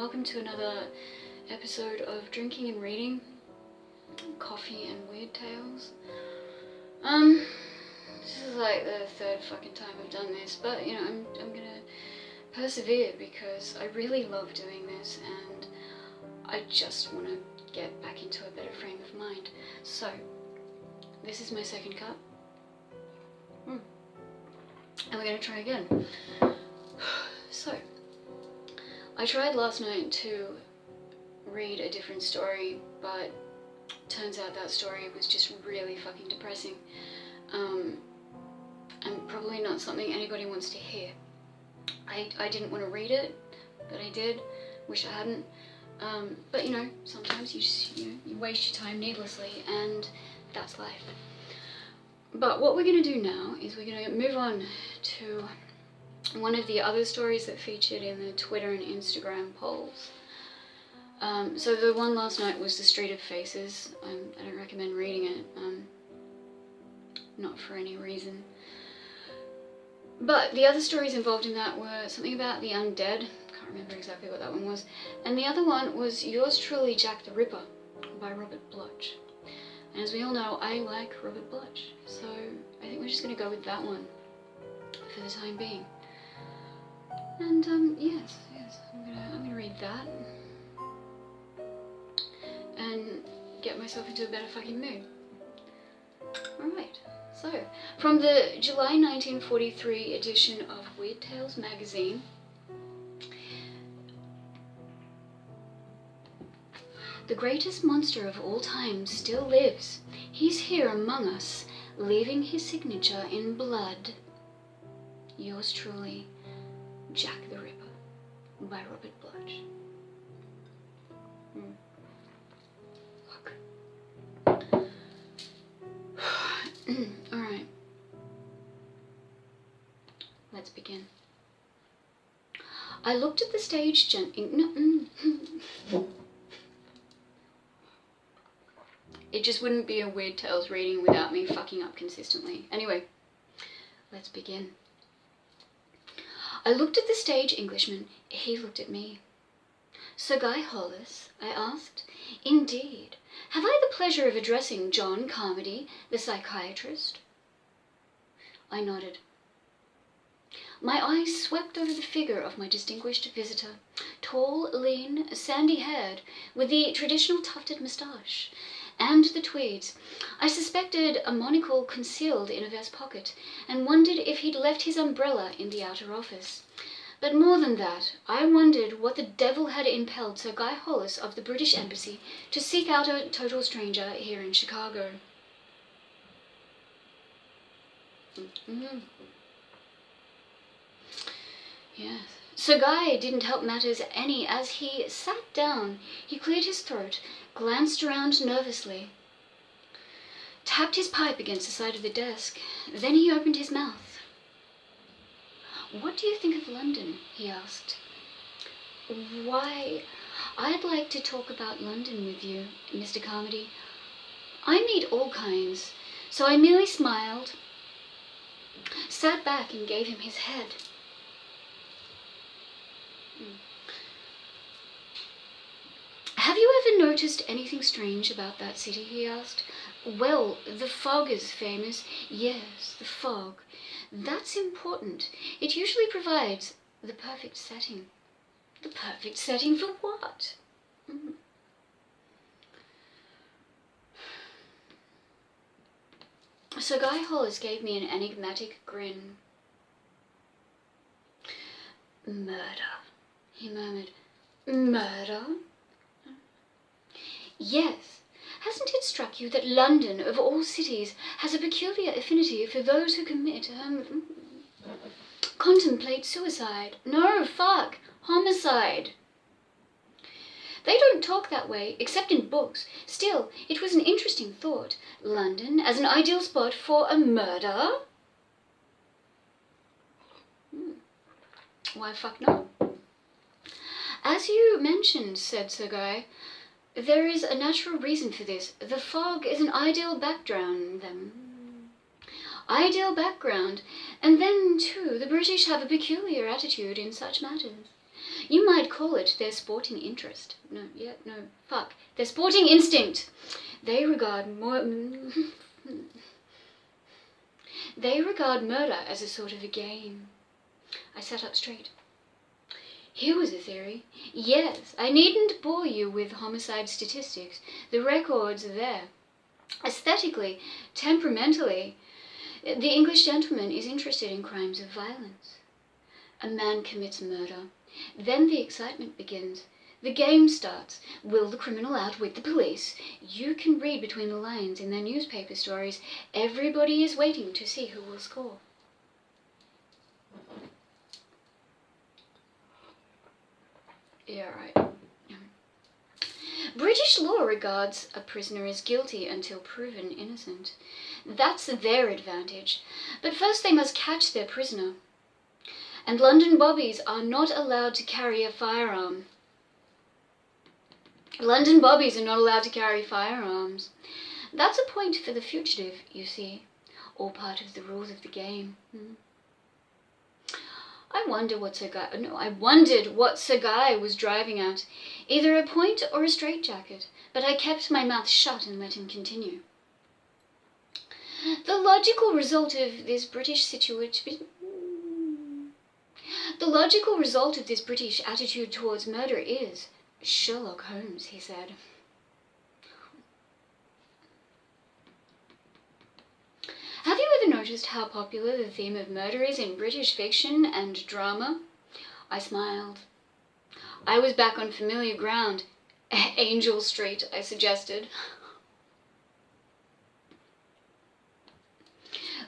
welcome to another episode of Drinking and Reading, Coffee and Weird Tales. This is like the third fucking time I've done this, but you know, I'm gonna persevere because I really love doing this and I just want to get back into a better frame of mind. So, this is my second cup. And we're gonna try again. So, I tried last night to read a different story, but turns out that story was just really fucking depressing. And probably not something anybody wants to hear. I didn't want to read it, but I did. Wish I hadn't. But you know, sometimes you waste your time needlessly, and that's life. But what we're going to do now is we're going to move on to one of the other stories that featured in the Twitter and Instagram polls. So the one last night was The Street of Faces. I don't recommend reading it, not for any reason. But the other stories involved in that were something about the undead. Can't remember exactly what that one was. And the other one was Yours Truly, Jack the Ripper by Robert Bloch. And as we all know, I like Robert Bloch, so I think we're just going to go with that one for the time being. And yes, I'm gonna read that and get myself into a better fucking mood. Alright, so from the July 1943 edition of Weird Tales magazine. The greatest monster of all time still lives. He's here among us, leaving his signature in blood. Yours truly, Jack the Ripper by Robert Bloch. Look. Alright. Let's begin. I looked at the stage It just wouldn't be a Weird Tales reading without me fucking up consistently. Anyway, let's begin. I looked at the stage Englishman. He looked at me. Sir Guy Hollis, I asked. Indeed. Have I the pleasure of addressing John Carmody, the psychiatrist? I nodded. My eyes swept over the figure of my distinguished visitor, tall, lean, sandy-haired, with the traditional tufted moustache, and the tweeds. I suspected a monocle concealed in a vest pocket, and wondered if he'd left his umbrella in the outer office. But more than that, I wondered what the devil had impelled Sir Guy Hollis of the British Embassy to seek out a total stranger here in Chicago. Yes. Sir Guy didn't help matters any. As he sat down, he cleared his throat, glanced around nervously, tapped his pipe against the side of the desk. Then he opened his mouth. What do you think of London? He asked. Why, I'd like to talk about London with you, Mr. Carmody. I meet all kinds, so I merely smiled, sat back and gave him his head. Have you ever noticed anything strange about that city? He asked. Well, the fog is famous. Yes, the fog. That's important. It usually provides the perfect setting. The perfect setting for what? Sir Guy Hollis gave me an enigmatic grin. Murder, he murmured. Murder? Yes. Hasn't it struck you that London, of all cities, has a peculiar affinity for those who contemplate suicide? No, fuck, homicide. They don't talk that way, except in books. Still, it was an interesting thought. London as an ideal spot for a murder? Why, fuck no. As you mentioned, said Sir Guy, there is a natural reason for this. The fog is an ideal background, Ideal background. And then, too, the British have a peculiar attitude in such matters. You might call it their sporting interest. Their sporting instinct. They regard murder as a sort of a game. I sat up straight. Here was a theory. Yes, I needn't bore you with homicide statistics. The records are there. Aesthetically, temperamentally, the English gentleman is interested in crimes of violence. A man commits murder. Then the excitement begins. The game starts. Will the criminal outwit the police? You can read between the lines in their newspaper stories. Everybody is waiting to see who will score. Yeah, right. British law regards a prisoner as guilty until proven innocent. That's their advantage. But first they must catch their prisoner. And London bobbies are not allowed to carry a firearm. London bobbies are not allowed to carry firearms. That's a point for the fugitive, you see. All part of the rules of the game. I wondered what Sir Guy was driving at. Either a point or a straitjacket. But I kept my mouth shut and let him continue. The logical result of this British attitude towards murder is Sherlock Holmes, he said. Have you ever noticed how popular the theme of murder is in British fiction and drama? I smiled. I was back on familiar ground. Angel Street, I suggested.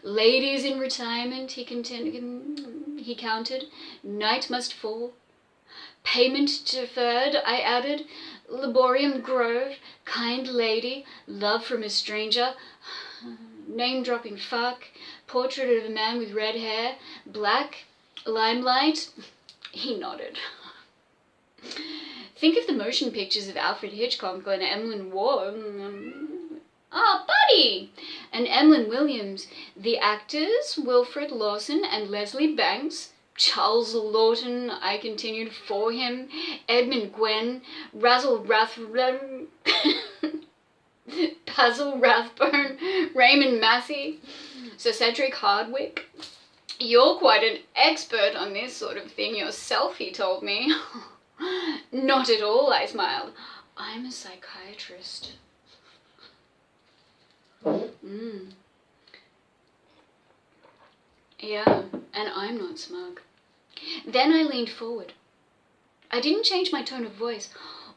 Ladies in retirement, he counted. Night must fall. Payment deferred, I added. Laborium Grove, kind lady, love from a stranger. Name-dropping fuck, portrait of a man with red hair, black, limelight. He nodded. Think of the motion pictures of Alfred Hitchcock and Emlyn Buddy! And Emlyn Williams. The actors, Wilfrid Lawson and Leslie Banks. Charles Lawton, I continued for him. Edmund Gwenn, Basil Rathbone, Raymond Massey, Sir Cedric Hardwicke. You're quite an expert on this sort of thing yourself, he told me. Not at all, I smiled. I'm a psychiatrist. Yeah, and I'm not smug. Then I leaned forward. I didn't change my tone of voice.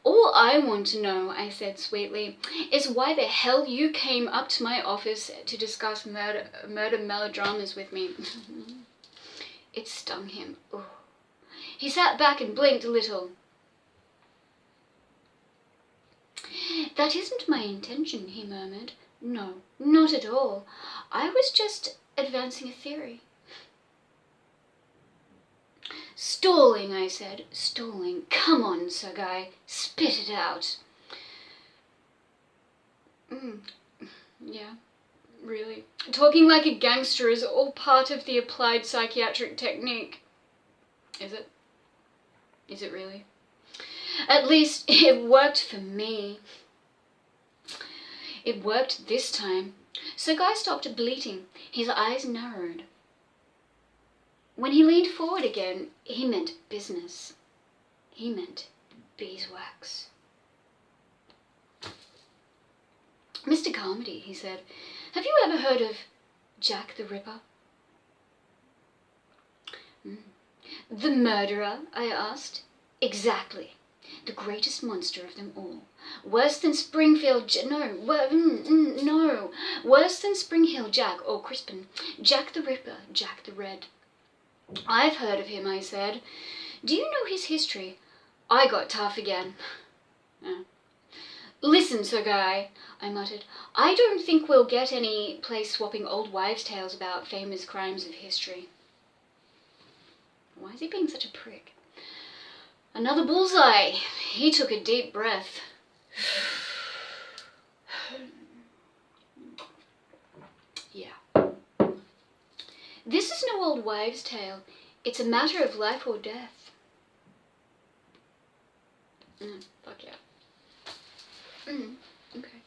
All I want to know, I said sweetly, is why the hell you came up to my office to discuss murder melodramas with me. It stung him. Ugh. He sat back and blinked a little. That isn't my intention, he murmured. No, not at all. I was just advancing a theory. Stalling, I said. Stalling. Come on, Sir Guy. Spit it out. Yeah, really. Talking like a gangster is all part of the applied psychiatric technique. Is it? Is it really? At least it worked for me. It worked this time. Sir Guy stopped bleating. His eyes narrowed. When he leaned forward again, he meant business. He meant beeswax. Mr. Carmody, he said, have you ever heard of Jack the Ripper? The murderer, I asked. Exactly. The greatest monster of them all. Worse than Springfield Worse than Spring Hill Jack or Crispin. Jack the Ripper, Jack the Red. I've heard of him, I said. Do you know his history? I got tough again. Listen, Sir Guy, I muttered. I don't think we'll get any place swapping old wives' tales about famous crimes of history. Why is he being such a prick? Another bullseye. He took a deep breath. Yeah. This is no old wives' tale. It's a matter of life or death. Fuck yeah. Okay.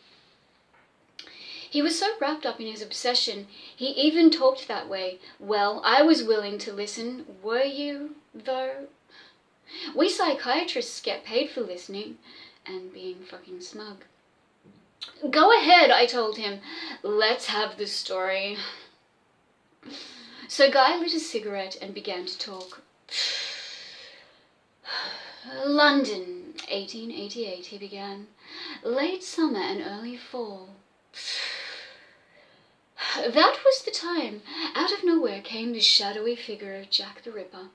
He was so wrapped up in his obsession, he even talked that way. Well, I was willing to listen. Were you, though? We psychiatrists get paid for listening and being fucking smug. Go ahead, I told him. Let's have the story. So Guy lit a cigarette and began to talk. London, 1888, he began. Late summer and early fall. That was the time. Out of nowhere came the shadowy figure of Jack the Ripper.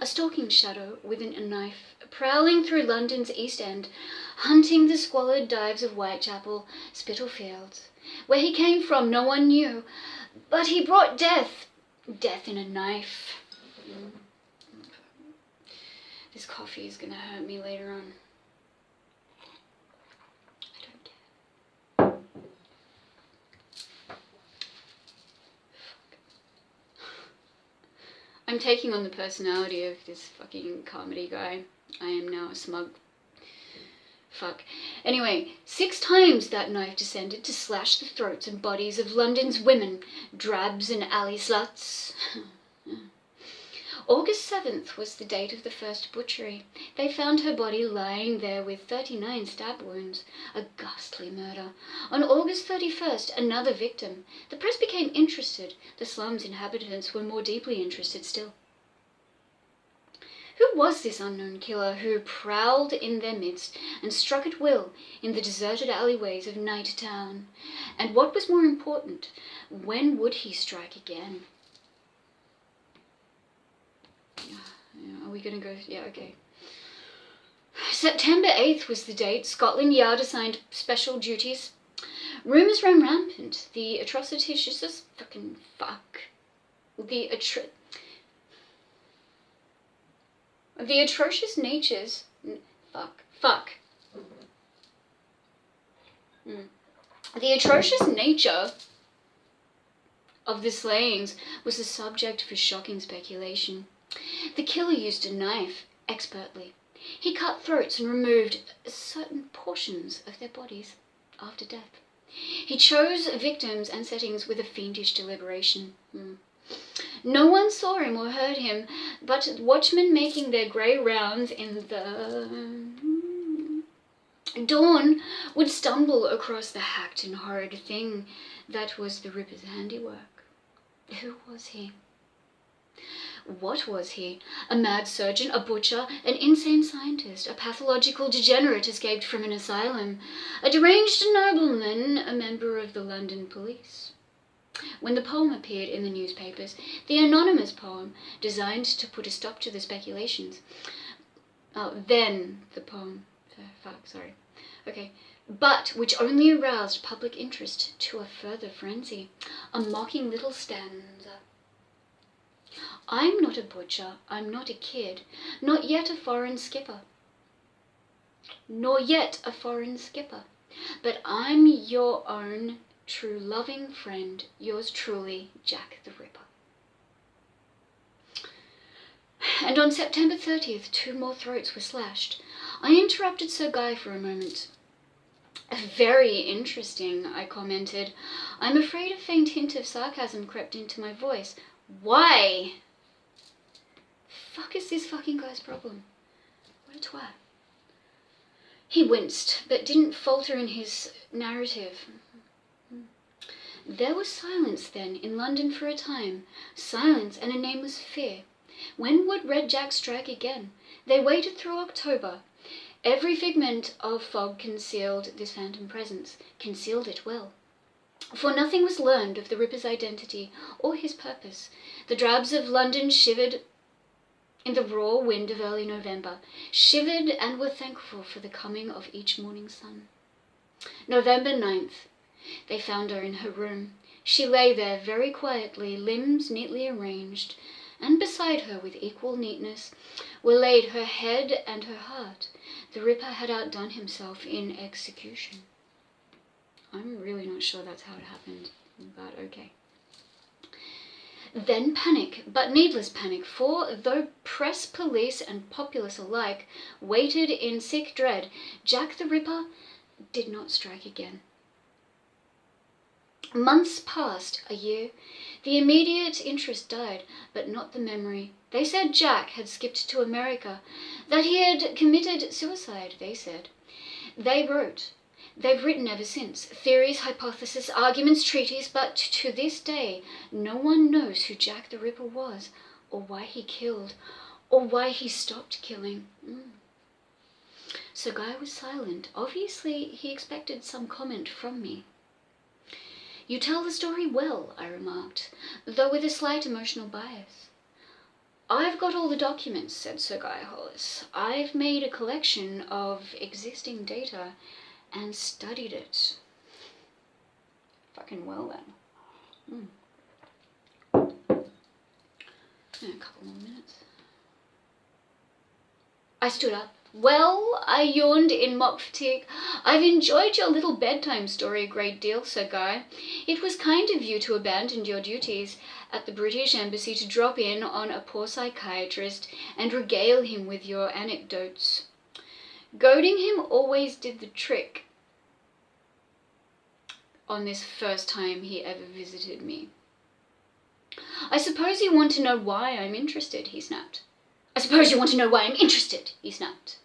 A stalking shadow with a knife, prowling through London's East End, hunting the squalid dives of Whitechapel, Spitalfields. Where he came from no one knew, but he brought death. Death in a knife. This coffee is gonna hurt me later on. I don't care. I'm taking on the personality of this fucking comedy guy. I am now a smug fuck. Anyway, 6 times that knife descended to slash the throats and bodies of London's women, drabs and alley sluts. August 7th was the date of the first butchery. They found her body lying there with 39 stab wounds. A ghastly murder. On August 31st, another victim. The press became interested. The slum's inhabitants were more deeply interested still. Who was this unknown killer who prowled in their midst and struck at will in the deserted alleyways of Night Town? And what was more important, when would he strike again? Are we gonna go? Yeah, okay. September 8th was the date. Scotland Yard assigned special duties. Rumours ran rampant. The atrocities, just fucking fuck. The atrocious natures. Fuck. The atrocious nature of the slayings was the subject for shocking speculation. The killer used a knife expertly. He cut throats and removed certain portions of their bodies after death. He chose victims and settings with a fiendish deliberation. No one saw him or heard him, but watchmen making their grey rounds in the dawn would stumble across the hacked and horrid thing that was the Ripper's handiwork. Who was he? What was he? A mad surgeon, a butcher, an insane scientist, a pathological degenerate escaped from an asylum, a deranged nobleman, a member of the London police. When the poem appeared in the newspapers, the anonymous poem, designed to put a stop to the speculations, but which only aroused public interest to a further frenzy, a mocking little stanza. I'm not a butcher, I'm not a kid, not yet a foreign skipper, nor yet a foreign skipper, but I'm your own true loving friend, yours truly, Jack the Ripper. And on September 30th, 2 more throats were slashed. I interrupted Sir Guy for a moment. Very interesting, I commented. I'm afraid a faint hint of sarcasm crept into my voice. Why? Fuck is this fucking guy's problem? What a twat. He winced, but didn't falter in his narrative. There was silence then in London for a time, silence and a nameless fear. When would Red Jack strike again? They waited through October. Every figment of fog concealed this phantom presence, concealed it well. For nothing was learned of the Ripper's identity or his purpose. The drabs of London shivered in the raw wind of early November, shivered and were thankful for the coming of each morning sun. November 9th. They found her in her room. She lay there very quietly, limbs neatly arranged, and beside her, with equal neatness, were laid her head and her heart. The Ripper had outdone himself in execution. I'm really not sure that's how it happened, but okay. Then panic, but needless panic, for though press, police, and populace alike waited in sick dread, Jack the Ripper did not strike again. Months passed, a year. The immediate interest died, but not the memory. They said Jack had skipped to America, that he had committed suicide, they said. They wrote. They've written ever since. Theories, hypotheses, arguments, treaties, but to this day, no one knows who Jack the Ripper was, or why he killed, or why he stopped killing. So Guy was silent. Obviously, he expected some comment from me. You tell the story well, I remarked, though with a slight emotional bias. I've got all the documents, said Sir Guy Hollis. I've made a collection of existing data and studied it. Fucking well then. A couple more minutes. I stood up. Well, I yawned in mock fatigue. I've enjoyed your little bedtime story a great deal, Sir Guy. It was kind of you to abandon your duties at the British Embassy to drop in on a poor psychiatrist and regale him with your anecdotes. Goading him always did the trick on this first time he ever visited me. I suppose you want to know why I'm interested, he snapped. I suppose you want to know why I'm interested, he snapped.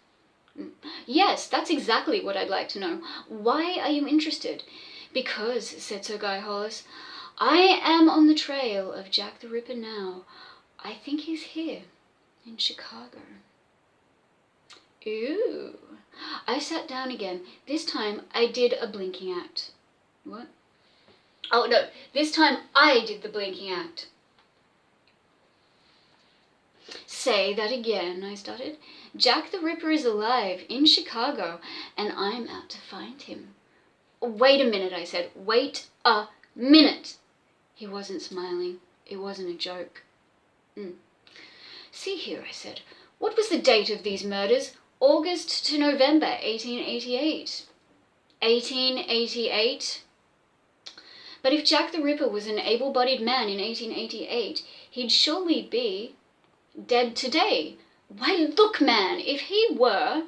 Yes, that's exactly what I'd like to know. Why are you interested? Because, said Sir Guy Hollis, I am on the trail of Jack the Ripper now. I think he's here, in Chicago. Ooh. I sat down again. This time I did a blinking act. What? Oh, no, this time I did the blinking act. Say that again, I stuttered. Jack the Ripper is alive in Chicago, and I'm out to find him. Wait a minute, I said. Wait a minute. He wasn't smiling. It wasn't a joke. See here, I said. What was the date of these murders? August to November 1888. 1888? But if Jack the Ripper was an able-bodied man in 1888, he'd surely be dead today. Why, look, man, if he were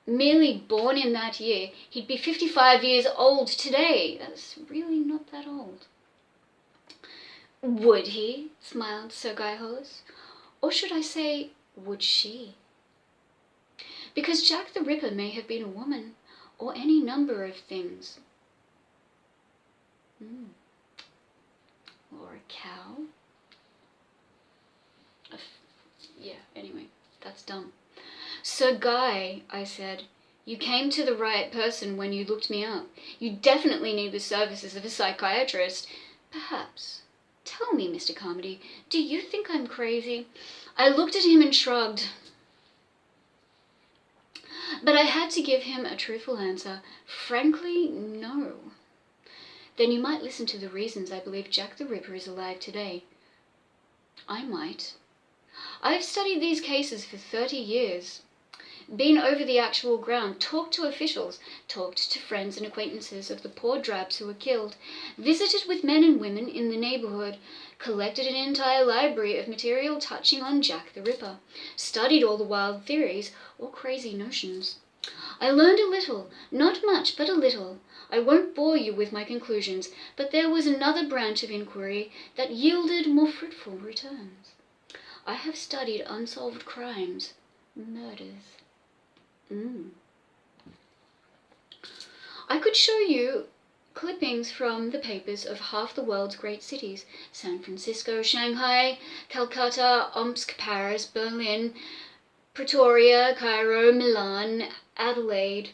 merely born in that year, he'd be 55 years old today. That's really not that old. Would he? Smiled Sir Guy Hollis. Or should I say, would she? Because Jack the Ripper may have been a woman, or any number of things. Or a cow. Yeah, anyway, that's dumb. Sir Guy, I said, you came to the right person when you looked me up. You definitely need the services of a psychiatrist. Perhaps. Tell me, Mr. Carmody, do you think I'm crazy? I looked at him and shrugged. But I had to give him a truthful answer. Frankly, no. Then you might listen to the reasons I believe Jack the Ripper is alive today. I might. I've studied these cases for 30 years, been over the actual ground, talked to officials, talked to friends and acquaintances of the poor drabs who were killed, visited with men and women in the neighbourhood, collected an entire library of material touching on Jack the Ripper, studied all the wild theories or crazy notions. I learned a little, not much, but a little. I won't bore you with my conclusions, but there was another branch of inquiry that yielded more fruitful returns. I have studied unsolved crimes, murders. I could show you clippings from the papers of half the world's great cities: San Francisco, Shanghai, Calcutta, Omsk, Paris, Berlin, Pretoria, Cairo, Milan, Adelaide.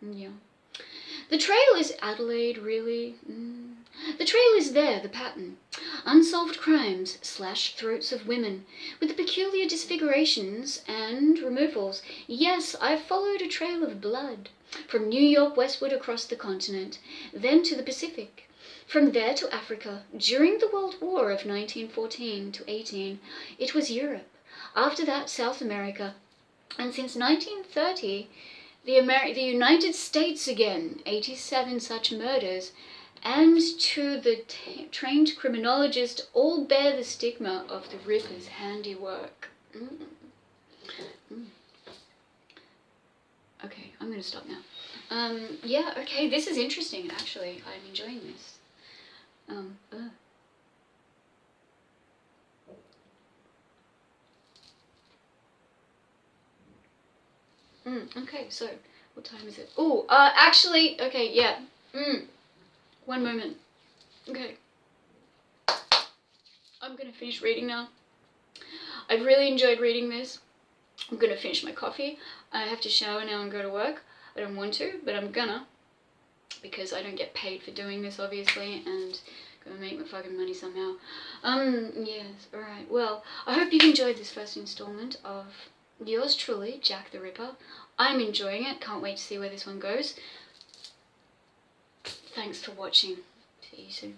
Yeah. The trail is Adelaide, really? The trail is there, the pattern. Unsolved crimes, slashed throats of women, with the peculiar disfigurations and removals. Yes, I've followed a trail of blood, from New York westward across the continent, then to the Pacific, from there to Africa. During the World War of 1914 to 18, it was Europe. After that, South America. And since 1930, the United States again. 87 such murders, and to the trained criminologist all bear the stigma of the Ripper's handiwork. Okay, I'm gonna stop now. Yeah, okay, this is interesting, actually. I'm enjoying this. Okay, so, what time is it? Oh, actually, okay, yeah. One moment. Okay. I'm gonna finish reading now. I've really enjoyed reading this. I'm gonna finish my coffee. I have to shower now and go to work. I don't want to, but I'm gonna, because I don't get paid for doing this, obviously, and gonna make my fucking money somehow. Yes, alright. Well, I hope you've enjoyed this first installment of yours truly, Jack the Ripper. I'm enjoying it. Can't wait to see where this one goes. Thanks for watching. See you soon.